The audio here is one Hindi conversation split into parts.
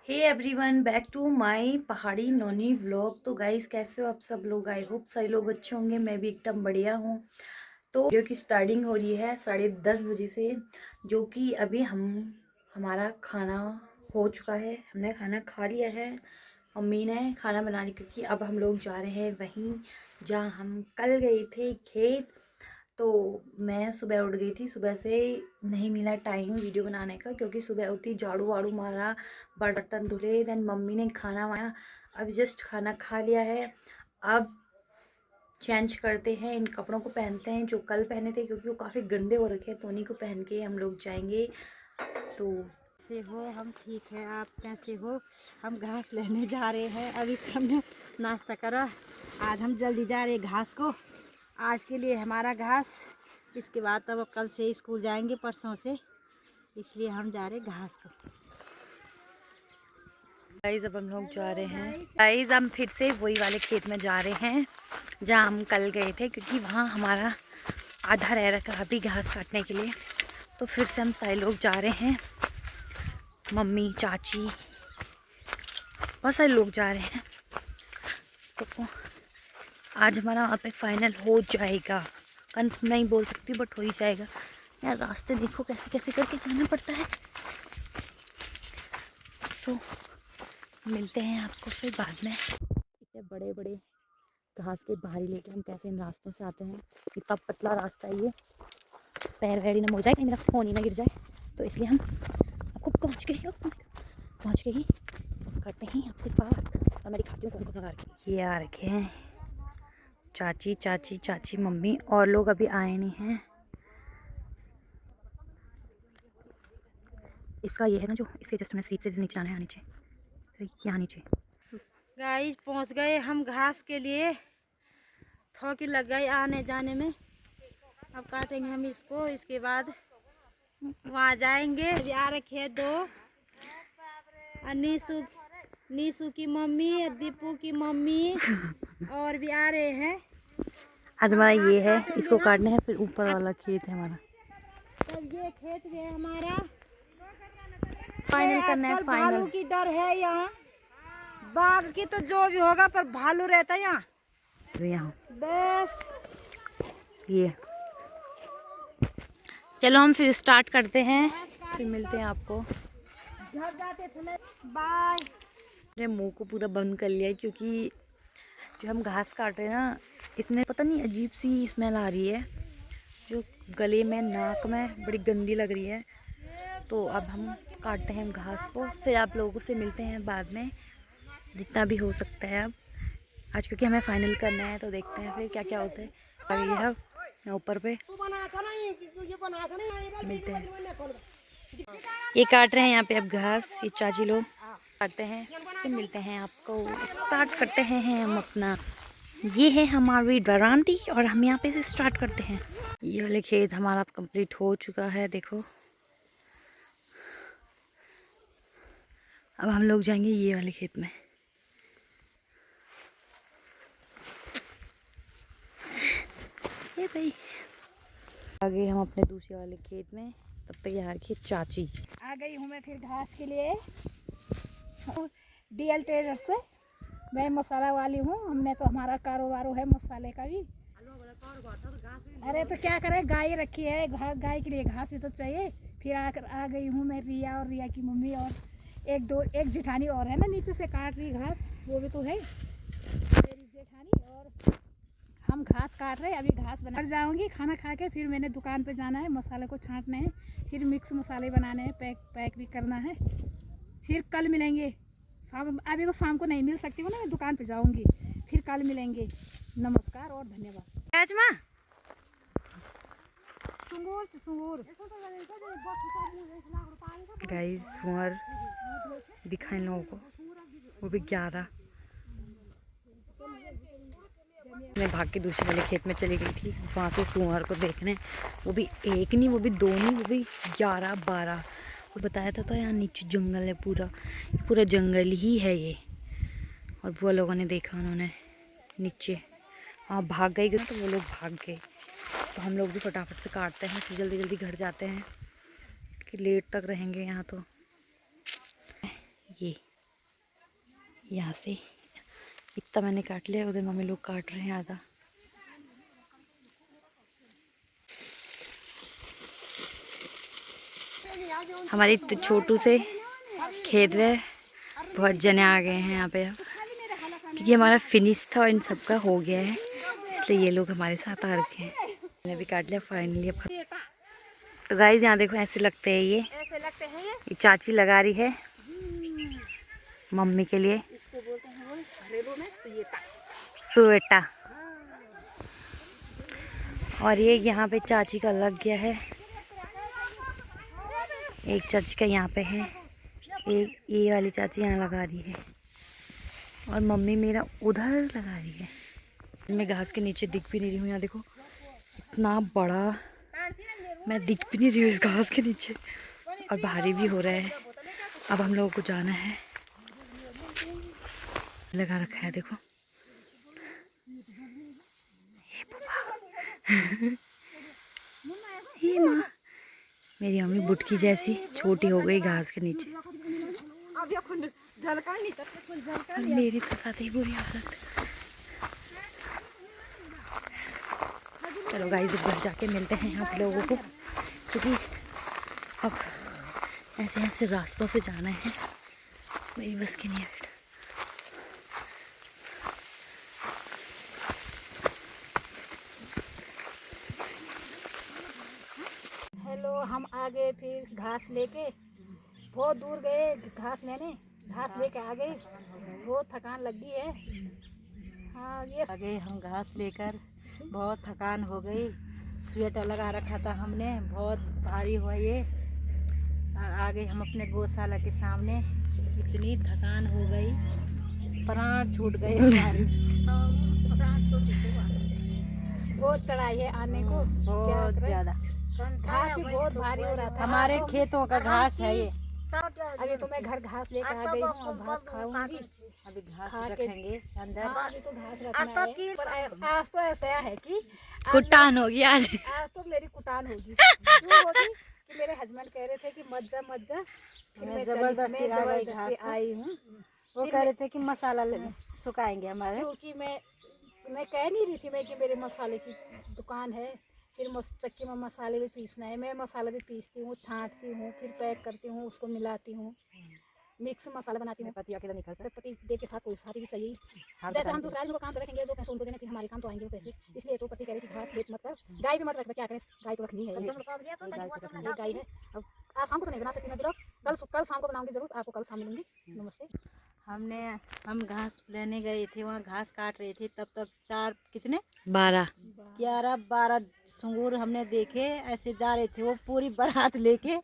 Hey everyone, back to my Pahadi Noni vlog. तो गाइस, कैसे हो आप सब लोग? आई होप सारे लोग अच्छे होंगे। मैं भी एकदम बढ़िया हूँ। तो वीडियो की स्टार्टिंग हो रही है 10:30 बजे से, जो कि अभी हमारा खाना हो चुका है। हमने खाना खा लिया है। मम्मी ने खाना बना लिया, क्योंकि अब हम लोग जा रहे हैं वहीं जहाँ हम कल गए थे, खेत। तो मैं सुबह उठ गई थी, सुबह से नहीं मिला टाइम वीडियो बनाने का, क्योंकि सुबह उठी, झाड़ू वाड़ू मारा, बर्तन धुले, देन मम्मी ने खाना बनाया। अब जस्ट खाना खा लिया है। अब चेंज करते हैं, इन कपड़ों को पहनते हैं जो कल पहने थे, क्योंकि वो काफ़ी गंदे हो रखे हैं। तो उन्हीं को पहन के हम लोग जाएंगे। तो कैसे हो? हम ठीक हैं। आप कैसे हो? हम घास लेने जा रहे हैं। अभी हमने नाश्ता करा। आज हम जल्दी जा रहे हैं घास को। आज के लिए हमारा घास, इसके बाद तब कल से स्कूल जाएंगे, परसों से, इसलिए हम जा रहे हैं घास को। गाइस, अब हम लोग जा रहे हैं। गाइस, हम फिर से वही वाले खेत में जा रहे हैं जहाँ हम कल गए थे, क्योंकि वहाँ हमारा आधा रह रखा है अभी घास काटने के लिए। तो फिर से हम सारे लोग जा रहे हैं, मम्मी, चाची, बहुत सारे लोग जा रहे हैं। तो आज हमारा वहाँ पे फाइनल हो जाएगा। कन्फर्म नहीं बोल सकती, बट हो ही जाएगा। यार, रास्ते देखो कैसे कैसे करके जाना पड़ता है। तो मिलते हैं आपको फिर बाद में। इतने बड़े बड़े घास के भारी लेके हम कैसे इन रास्तों से आते हैं। इतना पतला रास्ता है ये, पैर वैर ही ना हो जाए, कहीं मेरा फ़ोन ही ना गिर जाए। तो इसलिए हम आपको पहुँच के ही करते हैं आपसे बात। और मैं दिखाती हूँ कौन कौन लगा रखे। ये आ रखे हैं चाची, चाची, चाची, मम्मी, और लोग अभी आए नहीं हैं। इसका ये है ना, जो इसके जस्ट में सीट से नीचे जाना है, नीचे, तो यहाँ नीचे। गाइस, पहुंच गए हम घास के लिए। थोकी लग गई आने जाने में। अब काटेंगे हम इसको, इसके बाद वहाँ जाएंगे। अभी आ रखे हैं दो, नीसू की मम्मी, दीपू की मम्मी, और भी आ रहे हैं। आज हमारा ये है, इसको काटना है। फिर ऊपर वाला खेत है हमारा। तब ये खेत है हमारा। फाइनल करना है, आजकल फाइनल। भालू की डर है यहाँ। बाघ की तो जो भी होगा, पर भालू रहता है यहाँ। यहाँ बस ये, चलो हम फिर स्टार्ट करते हैं, फिर मिलते हैं आपको। घर जाते समय बाय। मेरे मुंह को पूरा बंद कर लिया है, क्योंकि जो हम घास काट रहे हैं ना, इसमें पता नहीं अजीब सी स्मेल आ रही है, जो गले में, नाक में बड़ी गंदी लग रही है। तो अब हम काटते हैं घास को, फिर आप लोगों से मिलते हैं बाद में, जितना भी हो सकता है। अब आज क्योंकि हमें फाइनल करना है, तो देखते हैं फिर क्या क्या होता है। आगे है ऊपर पे, मिलते हैं। ये काट रहे हैं यहाँ पे अब घास, ये चाची लोग काटते हैं, फिर मिलते हैं आपको। स्टार्ट करते हैं हम अपना। ये है हमारी डरांती, और हम यहाँ पे से स्टार्ट करते हैं। ये वाले खेत हमारा कंप्लीट हो चुका है, देखो। अब हम लोग जाएंगे ये वाले खेत में। ये भाई, आगे हम अपने दूसरे वाले खेत में। तब तक यहाँ रखिए चाची। आ गई हूँ मैं फिर घास के लिए, डीएल ट्रेडर से। मैं मसाला वाली हूँ। हमने तो, हमारा कारोबार है मसाले का भी। अरे तो क्या करें, गाय रखी है, गाय के लिए घास भी तो चाहिए। फिर आ गई हूँ मैं। रिया और रिया की मम्मी और एक जेठानी और है ना, नीचे से काट रही घास, वो भी तो है मेरी जेठानी। और हम घास काट रहे हैं। अभी घास बना जाऊंगी खाना खा के। फिर मैंने दुकान पे जाना है, मसाले को छांटने हैं, फिर मिक्स मसाले बनाने हैं, पैक भी करना है। फिर कल मिलेंगे शाम। अभी तो शाम को नहीं मिल सकती हूँ ना, मैं दुकान पे जाऊंगी। फिर कल मिलेंगे। नमस्कार और धन्यवाद। राजमा गाइस, सुअर दिखाएं लोगों को, वो भी 11। मैं भाग के दूसरे वाले खेत में चली गई थी, वहाँ से सुअर को देखने। वो भी एक नहीं, वो भी दो नहीं, वो भी 11 12। वो बताया था, यहाँ नीचे जंगल है, पूरा पूरा जंगल ही है ये। और वो लोगों ने देखा, उन्होंने नीचे वहाँ भाग गई, तो वो लोग भाग गए। तो हम लोग भी फटाफट से काटते हैं, फिर जल्दी जल्दी घर जाते हैं, कि लेट तक रहेंगे यहाँ। तो ये यहाँ से इतना मैंने काट लिया, उधर मम्मी लोग काट रहे हैं आधा। हमारे छोटू से खेत में बहुत जने आ गए हैं यहाँ पे अब, क्योंकि हमारा फिनिश था और इन सबका हो गया है, इसलिए ये लोग हमारे साथ आ रखे हैं। मैंने भी काट लिया फाइनली अब। तो गाइस यहाँ देखो ऐसे लगते हैं ये चाची लगा रही है मम्मी के लिए स्वेटा। और ये यहाँ पे चाची का लग गया है, एक चाची का यहाँ पे है, एक ये वाली चाची यहाँ लगा रही है और मम्मी मेरा उधर लगा रही है। मैं घास के नीचे दिख भी नहीं रही हूँ, यहाँ देखो इतना बड़ा, मैं दिख भी नहीं रही हूँ इस घास के नीचे, और भारी भी हो रहा है। अब हम लोगों को जाना है, लगा रखा है देखो ये पापा ये माँ, मेरी मम्मी बुटकी जैसी छोटी हो गई घास के नीचे, मेरी तो साथ ही बुरी हालत। चलो गाइस घर जाके मिलते हैं आप लोगों को, क्योंकि अब ऐसे ऐसे रास्तों से जाना है, मेरी बस की नहीं है। हेलो, हम आ गए फिर घास लेके, बहुत दूर गए घास लेने, घास लेके आ गए, बहुत थकान लगी है। हाँ ये आ गए हम घास लेकर, बहुत थकान हो गई। स्वेटर लगा रखा था हमने, बहुत भारी हुआ ये, और आ गए हम अपने गौशाला के सामने। इतनी थकान हो गई, प्राण छूट गए हमारे। बहुत चढ़ाई है आने को, बहुत ज़्यादा, घास भी बहुत भारी हो रहा था। हमारे खेतों का घास है ये। अभी तो मैं घर घास लेके आ गई हूँ, अब भात खाऊंगी, अभी घास खा के रखेंगे अंदर। हाँ, अभी तो घास रखना है। पर आज तो ऐसा है कि कुटान होगी आज तो मेरी कुटान होगी। क्यों होगी? कि मेरे हस्बैंड कह रहे थे कि मत जा मत जा, फिर मैं जबरदस्ती आई हूँ। वो कह रहे थे कि मसाला सुखाएंगे हमारे, क्योंकि मैं कह नहीं रही थी मैं कि मेरे मसाले की दुकान है, फिर चक्की में मसाले भी पीसना है। मैं मसाला भी पीसती हूँ, छांटती हूँ, फिर पैक करती हूँ, उसको मिलाती हूँ, मिक्स मसाला बनाती हूँ। पति अकेला निकलता, पति दे के साथ कोई साथी भी चाहिए। जैसे हम दूसरा आदमी को काम पे रखेंगे, जो पैसे उनको देने, फिर हमारे काम तो आएंगे वो पैसे। इसलिए तो पति कह रहे कि घास खेत मत कर, गाय भी मत रख, क्या करें, गाय तो रखनी है, ये गाय है। अब आज शाम को तो नहीं बना सकती मैं ब्लॉग, कल शाम को बनाऊंगी जरूर, आपको कल शाम मिलूंगी। नमस्ते। हम घास लेने गए थे, वहाँ घास काट रहे थे, तब तक 11-12 सूंगूर हमने देखे, ऐसे जा रहे थे, वो पूरी बारात लेके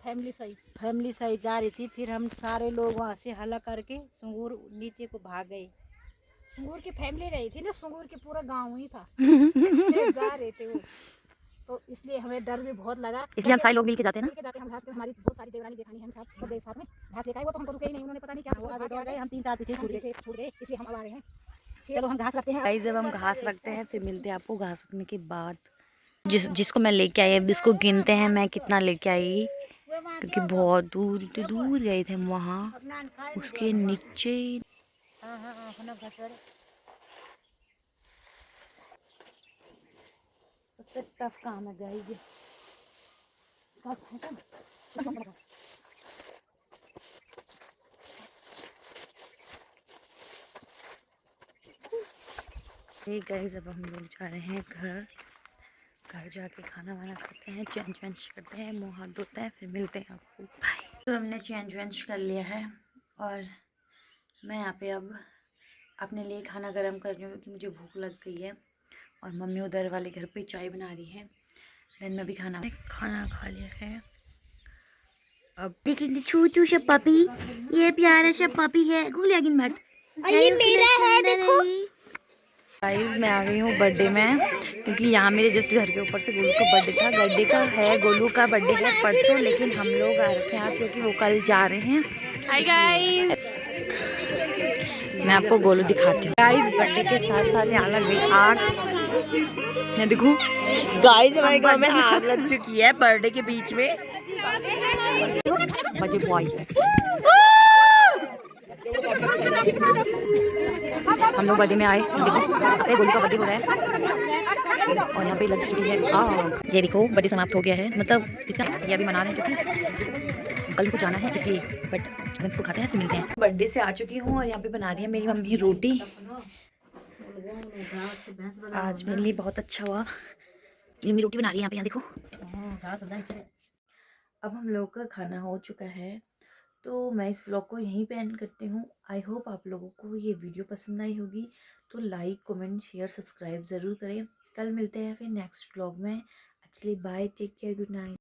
फैमिली सही जा रही थी। फिर हम सारे लोग वहाँ से हल्ला करके सूंगूर नीचे को भाग गए। सूंगूर की फैमिली रही थी ना, सूंगूर के पूरा गाँव ही था जा रहे थे वो, तो इसलिए हमें डर भी बहुत लगा। इसलिए हम सारे लोग मिलके जाते हैं ना, हम घास पे, हमारी बहुत सारी देवरानी जेठानी हम सब गए साथ में घास लेकर आए। वो तो हमको रुके ही नहीं, उन्होंने पता नहीं क्या, वो आगे दौड़ गए, हम 3-4 पीछे छूट गए, इसलिए हम अब आ रहे हैं। चलो हम घास रखते हैं। गाइस जब हम घास रखते हैं फिर मिलते हैं आपको घास रखने के बाद। जिसको मैं लेके आई, अब इसको गिनते हैं मैं कितना लेके आई, क्योंकि बहुत दूर गए थे हम, वहाँ उसके नीचे। सबसे टफ काम है गाइस ये। गाइस अब हम लोग जा रहे हैं घर जाके खाना वाना खाते हैं, चेंज वेंज करते हैं, मुँह हाथ धोते हैं, फिर मिलते हैं आपको। बाय। तो हमने चेंज वेंज कर लिया है और मैं यहाँ पे अब अपने लिए खाना गर्म कर रही हूँ, क्योंकि मुझे भूख लग गई है, और मम्मी उधर वाले घर पे चाय बना रही है। देन मैं भी खाना खा लिया है। अब देखिए छोटू सा पपी, ये प्यारा सा पपी है, घुलेगी मत, ये मेरा है देखो। गाइस मैं आ गई हूँ बर्थडे में, क्योंकि यहाँ मेरे जस्ट घर के ऊपर से गोलू का बर्थडे था। गड्ढे का है, गोलू का बर्थडे है परसों, लेकिन हम लोग आ रखे हैं आज, क्योंकि वो कल जा रहे हैं। हाय गाइस, मैं आपको गोलू दिखाती हूँ। गाइस बर्थडे के साथ साथ यहाँ लग गई आग, मैं दिखूँ। गाइस हमारे गांव में आग लग चुकी है बर्थडे के बीच में। बजे बॉय हम लोग बर्थडे में आए, देखो ये गोलू का बर्थडे हो रहा है और यहाँ पे लग चुकी है आग। ये देखो बर्थडे समाप्त हो गया है, मतलब इसका ये अभी मना रहे हैं क्योंकि कल को जाना है इसलिए, बट हम इसको खाते हैं फिर मिलते हैं। बर्थडे से आ चुकी हूँ और यहाँ पे बना रही है मेरी मम्मी रोटी। आज मेरे लिए बहुत अच्छा हुआ, मम्मी रोटी बना रही है यहाँ पे, यहाँ देखो। अब हम लोग का खाना हो चुका है तो मैं इस व्लॉग को यहीं पे एंड करती हूँ। आई होप आप लोगों को ये वीडियो पसंद आई होगी, तो लाइक कमेंट शेयर सब्सक्राइब ज़रूर करें। कल मिलते हैं फिर नेक्स्ट व्लॉग में। Actually bye, take care, good night.